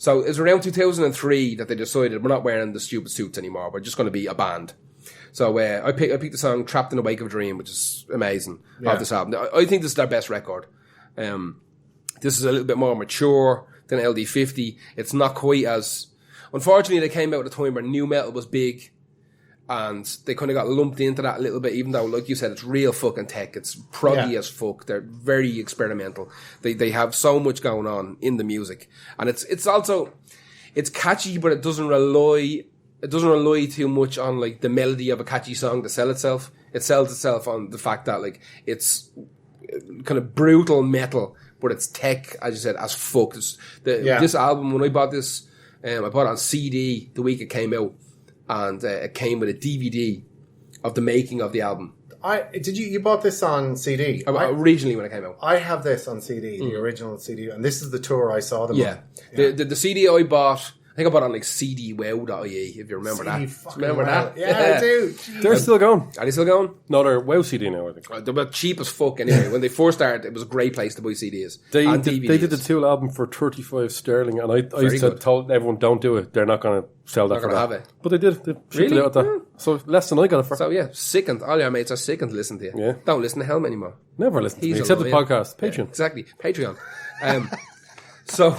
So it was around 2003 that they decided we're not wearing the stupid suits anymore. We're just going to be a band. So I picked the song "Trapped in the Wake of a Dream," which is amazing of this album. I think this is their best record. This is a little bit more mature than LD50. It's not quite as... Unfortunately, they came out at a time where new metal was big, and they kind of got lumped into that a little bit, even though, like you said, it's real fucking tech. It's proggy as fuck. They're very experimental. They have so much going on in the music. And it's also... It's catchy, but it doesn't rely too much on, like, the melody of a catchy song to sell itself. It sells itself on the fact that, like, it's kind of brutal metal, but it's tech, as you said, as fuck. This album, when I bought this, I bought it on CD the week it came out, and it came with a DVD of the making of the album. You bought this on CD? Originally when it came out. I have this on CD, the original CD, and this is the tour I saw them on. Yeah. The CD I bought... I think I bought it on like CDWow.ie, if you remember that. Remember that? Yeah, I do. They're still going. Are they still going? No, they're WoW CD now, I think. They were cheap as fuck anyway. When they first started, it was a great place to buy CDs. They did the Tool album for 35 sterling, and I used to tell everyone, don't do it. They're not going to sell that for that. Have it. But they did. They shipped it out at that. Yeah. So less than I got it for. So yeah, sickened. All your mates are sickened to listen to you. Yeah. Don't listen to Helm anymore. Never listen to me, except the podcast. Patreon. Yeah, exactly. Patreon. So...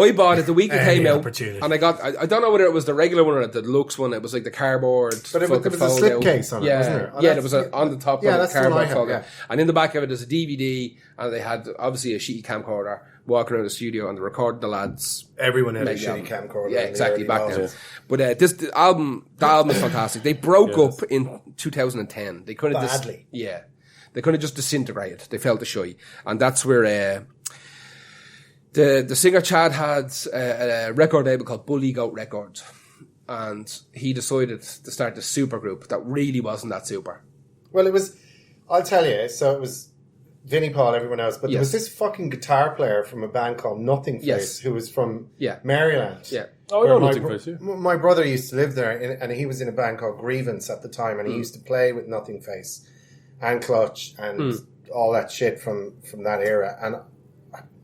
I bought it the week it came out, and I don't know whether it was the regular one or the deluxe one. It was like the cardboard. But there was a slipcase on it, wasn't there? Yeah, there was on the top of the cardboard folder. And in the back of it, there's a DVD, and they had obviously a shitty camcorder walking around the studio, and they recorded the lads. Everyone had a shitty camcorder. Yeah, exactly, back then. But the album is fantastic. They broke up in 2010. They kind of badly. They kind of just disintegrated. They felt shy, and that's where. The singer Chad had a record label called Bully Goat Records, and he decided to start a super group that really wasn't that super. Well, it was, I'll tell you, so it was Vinnie Paul, everyone else, but there was this fucking guitar player from a band called Nothing Face who was from Maryland. Yeah. Oh, I know Nothing Face, My brother used to live there, and he was in a band called Grievance at the time, and he used to play with Nothing Face and Clutch and all that shit from that era, and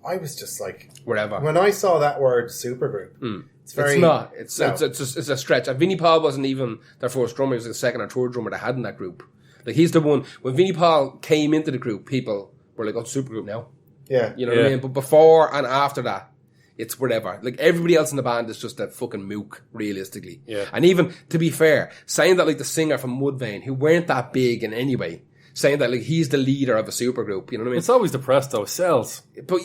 I was just like... Whatever. When I saw that word supergroup, it's very... It's not. It's a stretch. And Vinnie Paul wasn't even their first drummer. He was the second or third drummer they had in that group. Like, he's the one... When Vinnie Paul came into the group, people were like, oh, supergroup now. Yeah. You know what I mean? But before and after that, it's whatever. Like, everybody else in the band is just a fucking mook, realistically. Yeah. And even, to be fair, saying that, like, the singer from Mudvayne, who weren't that big in any way... Saying that, like, he's the leader of a supergroup, you know what I mean? It's always depressed, though. It sells. But,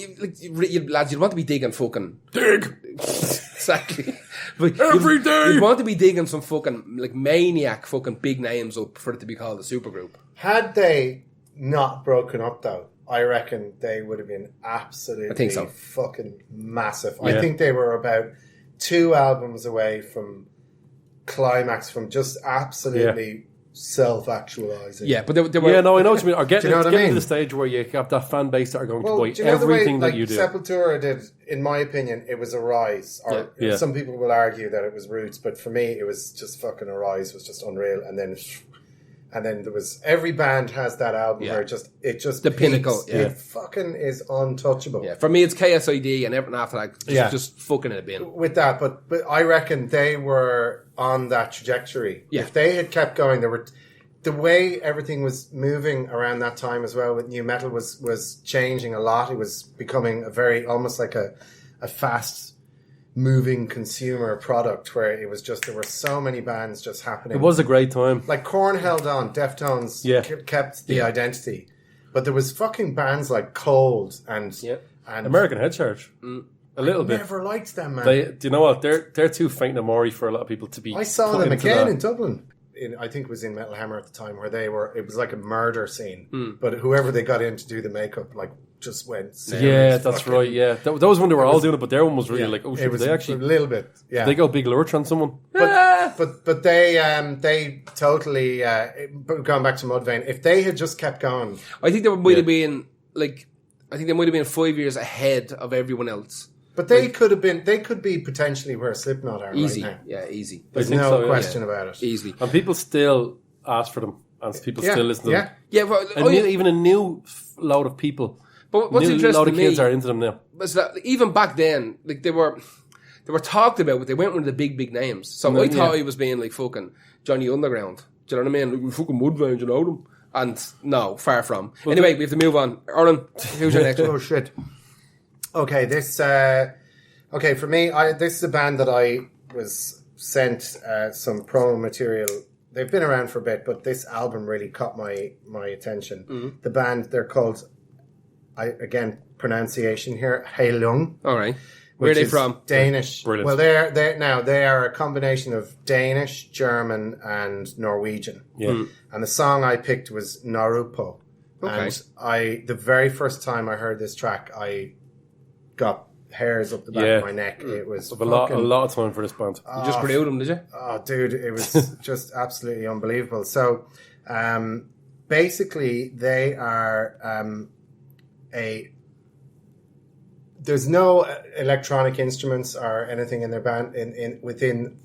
lads, you'd want to be digging fucking... Dig! Exactly. But Every day! You'd want to be digging some fucking, like, maniac fucking big names up for it to be called a supergroup. Had they not broken up, though, I reckon they would have been absolutely fucking massive. Yeah. I think they were about 2 albums away from climax, from just absolutely... self-actualizing. Yeah, but they were... Yeah, no, I know what you mean. Or getting to the stage where you have that fan base that are going to buy everything that you do. Sepultura did, in my opinion, it was a rise. Or some people will argue that it was Roots, but for me, it was just fucking a rise. It was just unreal. And then there was... Every band has that album where it just the peaks. pinnacle. Yeah. It fucking is untouchable. Yeah, for me, it's KSID, and everything after that, just fucking it bin. With that, but I reckon they were on that trajectory. Yeah. If they had kept going, the way everything was moving around that time as well with new metal was changing a lot. It was becoming a very, almost like a fast moving consumer product where it was just, there were so many bands just happening. It was a great time. Like Korn held on, Deftones kept the identity. But there was fucking bands like Cold and American Head Charge. A little bit. I never liked them, man. Do you know what? They're too faint and mori for a lot of people to be. I saw them again in Dublin. I think it was in Metal Hammer at the time, where they were. It was like a murder scene, but whoever they got in to do the makeup, like, just went. Yeah, that's right. Yeah, that was when they were all doing it, but their one was really like, oh shit, it was they actually a little bit. Yeah, they go big lurch on someone. But they totally going back to Mudvayne. If they had just kept going, I think they might have been like. I think they might have been 5 years ahead of everyone else. But they could have been. They could be potentially where Slipknot are easy. Right now. Yeah, easy. There's no question about it. Easily. And people still ask for them, and people still listen to them. Yeah, well, even a new load of people. But what's interesting load of to kids me are into them now. Was that even back then, like they were They were talked about, but they weren't one of the big names. So I thought he was being like fucking Johnny Underground. Do you know what I mean? Like, we fucking Mudvayne, you know them? And no, far from. Well, anyway, we have to move on. Oran, who's your next one? Oh shit. Okay, this. For me, this is a band that I was sent some promo material. They've been around for a bit, but this album really caught my attention. Mm-hmm. The band, they're called, pronunciation here, Heilung. All right. Where are they from? Danish. Brilliant. Well, they are a combination of Danish, German, and Norwegian. Yeah. Mm. And the song I picked was Narupo. Okay. And the very first time I heard this track, I got hairs up the back of my neck. It was a lot of time for this band. You just grew them, did you? Oh, dude, it was just absolutely unbelievable. So, basically, they are there's no electronic instruments or anything in their band within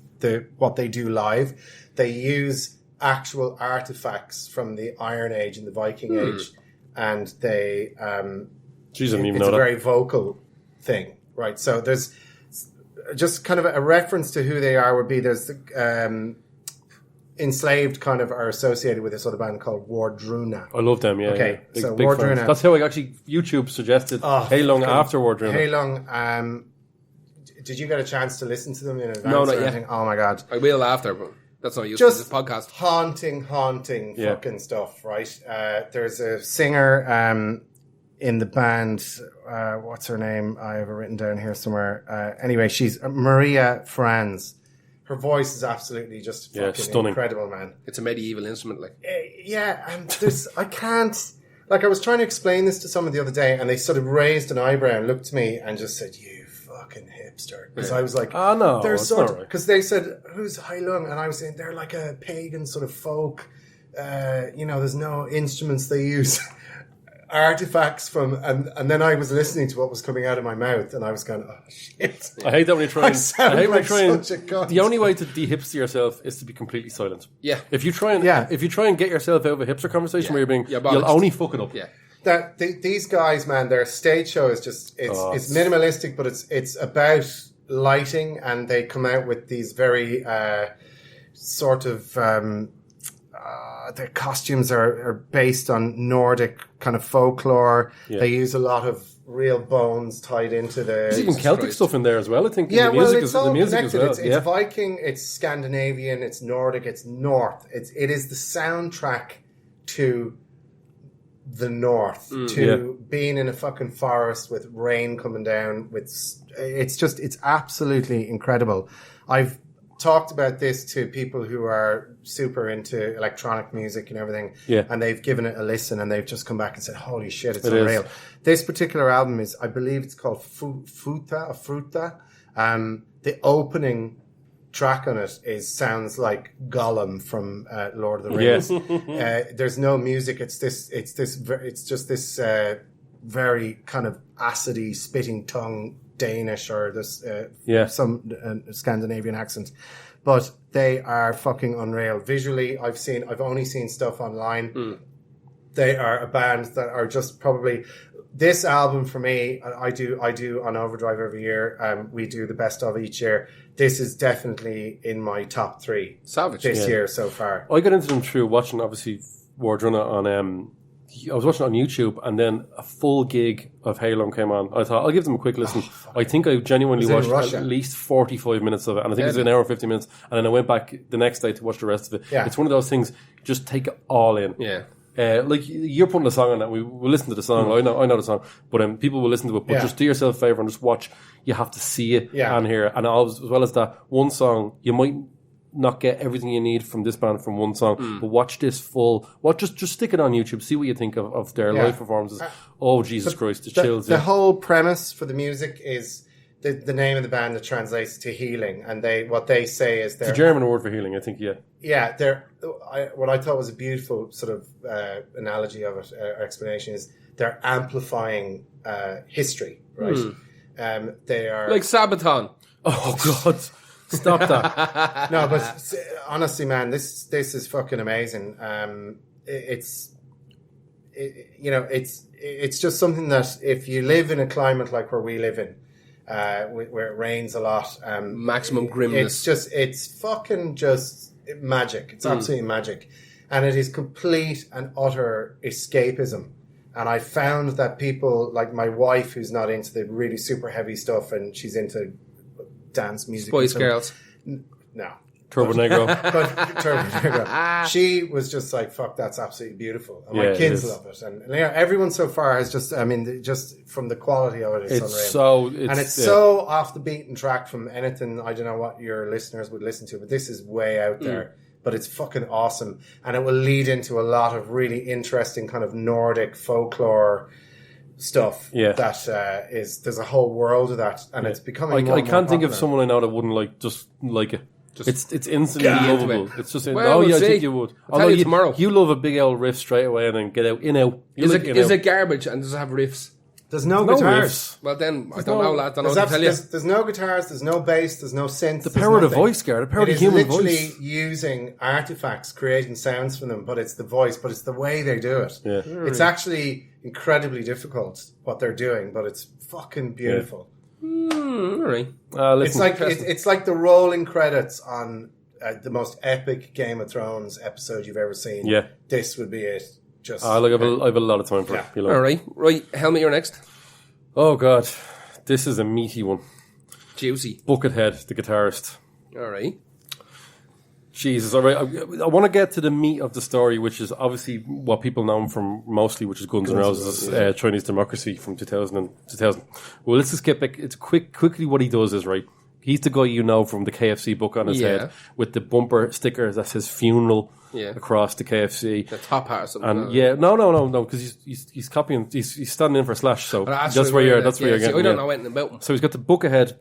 what they do live. They use actual artifacts from the Iron Age and the Viking Age, and they it's a very vocal thing, right? So there's just kind of a reference to who they are would be there's the Enslaved kind of are associated with this other band called Wardruna. I love them, yeah. Okay, yeah. so big Wardruna. Fans. That's how YouTube suggested Heilung after Wardruna. Heilung, did you get a chance to listen to them in advance? No, not yet. Oh my God. I will after, but that's not useful. This podcast. Haunting fucking stuff, right? There's a singer in the band, what's her name? I have it written down here somewhere. Anyway, she's Maria Franz. Her voice is absolutely just fucking stunning. Incredible, man. It's a medieval instrument, like. And I can't... Like, I was trying to explain this to someone the other day, and they sort of raised an eyebrow and looked at me and just said, "You fucking hipster." Because I was like... Oh, no, they're that's sort not right. Because they said, "Who's Heilung?" And I was saying, they're like a pagan sort of folk. There's no instruments they use. Artifacts from and then I was listening to what was coming out of my mouth and I was going, oh shit. I hate that when you try and such a cunt. The only way to de-hipster yourself is to be completely silent. Yeah. If you try and get yourself out of a hipster conversation where you're being you'll only fuck it up. Yeah. These guys, man, their stage show is just it's minimalistic, but it's about lighting, and they come out with these very sort of their costumes are based on Nordic kind of folklore. Yeah. They use a lot of real bones tied into the... There's even Celtic stuff in there as well, I think. Yeah, it's all music connected. As well. It's Viking, it's Scandinavian, it's Nordic, it's North. It is the soundtrack to the North, being in a fucking forest with rain coming down. It's absolutely incredible. I've talked about this to people who are super into electronic music and everything, and they've given it a listen and they've just come back and said, holy shit, it's unreal. This particular album is, I believe it's called Fruta. The opening track on it sounds like Gollum from Lord of the Rings. There's no music. It's just this very kind of acidy, spitting tongue Danish or this some Scandinavian accent, but they are fucking unreal. Visually, I've only seen stuff online. They are a band that are just probably this album for me. I do on Overdrive every year. We do the best of each year. This is definitely in my top 3 Savage this year so far. I got into them through watching obviously Wardruna on I was watching it on YouTube, and then a full gig of Heilung came on. I thought, I'll give them a quick listen. I think I genuinely watched at least 45 minutes of it, and I think it was an hour and 50 minutes, and then I went back the next day to watch the rest of it. It's one of those things, just take it all in. Like, you're putting a song on that, we'll listen to the song, I know the song, but people will listen to it, but just do yourself a favour and just watch. You have to see it and hear it, and as well as that, one song, you might not get everything you need from this band from one song, but watch this full. Just stick it on YouTube. See what you think of their live performances. Oh Jesus Christ, the chills. The whole premise for the music is the name of the band that translates to healing, and what they say is it's a German word for healing, I think. What I thought was a beautiful sort of analogy of it, explanation is they're amplifying history, right? They are like Sabaton. Oh God. Stop that. No, but honestly, man, this is fucking amazing. It's just something that if you live in a climate like where we live in, where it rains a lot. Maximum grimness. It's fucking just magic. It's absolutely magic. And it is complete and utter escapism. And I found that people, like my wife, who's not into the really super heavy stuff, and she's into dance music. Spice Girls. No. Turbo Negro. But Turbo Negro. She was just like, fuck, that's absolutely beautiful. And my kids love it. And everyone so far has just from the quality of it, it's unreal. It's so off the beaten track from anything. I don't know what your listeners would listen to, but this is way out there. But it's fucking awesome. And it will lead into a lot of really interesting kind of Nordic folklore stuff. Yeah. That there's a whole world of that. And it's becoming more I can't think popular. of someone I know that wouldn't like it. It's instantly lovable. It's just well, I think you would. I'll tell you tomorrow. You love a big old riff straight away and then get out, in out. Is it garbage and does it have riffs? There's no guitars. Riffs. Well then, I don't know, lad. I don't know what to tell you. There's no guitars, there's no bass, there's no synth. The power of the voice, Gareth. The power of the human voice. It is literally using artifacts, creating sounds from them, but it's the voice, but it's the way they do it. Yeah. It's actually incredibly difficult what they're doing, but it's fucking beautiful. Yeah. All right. It's like the rolling credits on the most epic Game of Thrones episode you've ever seen. Yeah. This would be it. Just I have a lot of time for it. All right. Right. Helmet, you're next. Oh, God. This is a meaty one. Juicy. Buckethead, the guitarist. All right. Jesus, all right. I want to get to the meat of the story, which is obviously what people know him from mostly, which is Guns N' Roses' Chinese Democracy from 2000. Well, let's just get back. It's quickly what he does is, right, he's the guy you know from the KFC book on his head with the bumper sticker that says funeral across the KFC. The top part or something. And no, because he's copying, he's standing in for Slash, so that's where you're getting. I don't know anything about him. So he's got the book ahead,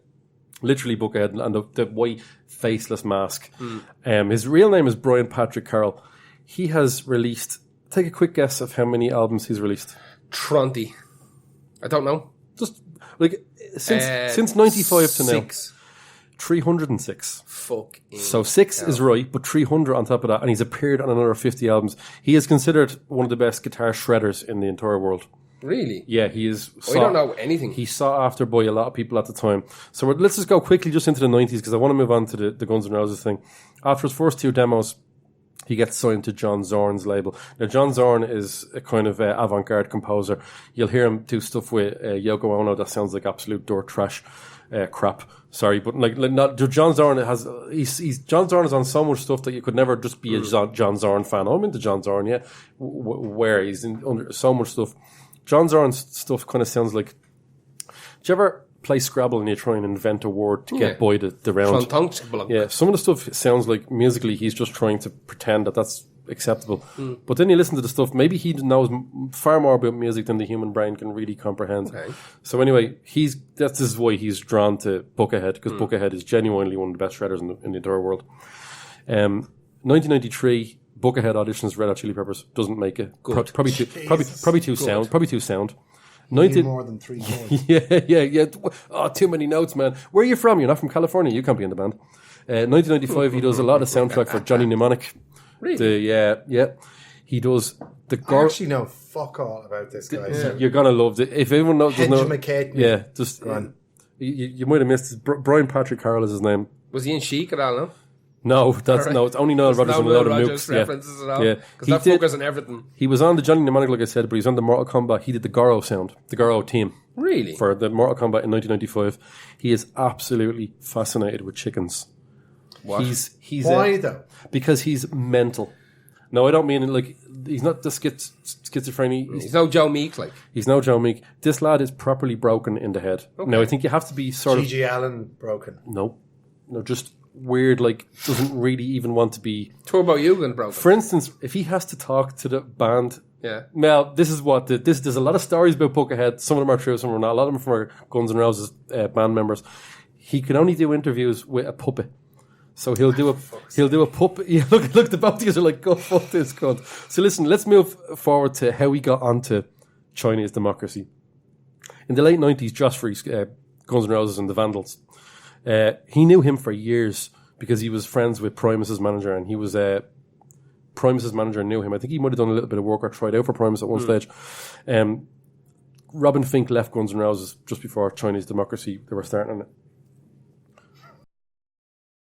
literally book ahead, and the white faceless mask. His real name is Brian Patrick Carroll. He has released, take a quick guess of how many albums he's released. 20. I don't know. Just like since 95 to now. 306. Fucking so 6 is right, but 300 on top of that, and he's appeared on another 50 albums. He is considered one of the best guitar shredders in the entire world. Really? Yeah, he is. I don't know anything. He's sought after by a lot of people at the time. So let's just go quickly just into the 90s, because I want to move on to the Guns N' Roses thing. After his first 2 demos, he gets signed to John Zorn's label. Now, John Zorn is a kind of avant-garde composer. You'll hear him do stuff with Yoko Ono that sounds like absolute dirt trash crap. Sorry, but not John Zorn has. John Zorn is on so much stuff that you could never just be a John Zorn fan. I'm into John Zorn, yeah. Where he's under so much stuff. John Zorn's stuff kind of sounds like. Do you ever play Scrabble and you try and invent a word to get by the round? Yeah, some of the stuff sounds like musically he's just trying to pretend that that's acceptable. But then you listen to the stuff, maybe he knows far more about music than the human brain can really comprehend. Okay. So anyway, this is why he's drawn to Buckethead, because Buckethead is genuinely one of the best shredders in the entire world. 1993, Buckethead auditions Red Hot Chili Peppers, doesn't make it. Probably too sound. More than 3 chords. Yeah. Oh, too many notes, man. Where are you from? You're not from California. You can't be in the band. 1995, he does a lot of soundtrack for Johnny Mnemonic. Really? Yeah. He does the. I actually know fuck all about this guy. So. You're gonna love it. If everyone knows, just you might have missed it. Brian Patrick Carroll is his name. Was he in Chic at all? No, it's only Noel Rodgers and a load of nukes. References at all. Yeah, because that focus on everything. He was on the Johnny Mnemonic, like I said, but he's on the Mortal Kombat. He did the Goro sound, the Goro team. Really? For the Mortal Kombat in 1995. He is absolutely fascinated with chickens. What? Why though? Because he's mental. No, I don't mean like he's not the schizophrenia. He's no Joe Meek, like. He's no Joe Meek. This lad is properly broken in the head. Okay. Now I think you have to be sort of G.G. Allen broken. No, just weird. Like doesn't really even want to be Turbo Yugen broken. For instance, if he has to talk to the band. Yeah. Now this is what there's a lot of stories about Buckethead. Some of them are true, some of them are not. A lot of them from our Guns N' Roses band members. He can only do interviews with a puppet. So he'll do a puppet. Yeah, look, the both of you are like, go fuck this cunt. So listen, let's move forward to how he got onto Chinese Democracy. In the late 90s, Josh Freese, Guns N' Roses and the Vandals, he knew him for years because he was friends with Primus's manager, and he was Primus's manager knew him. I think he might have done a little bit of work or tried out for Primus at one stage. Robin Fink left Guns N' Roses just before Chinese Democracy. They were starting on it.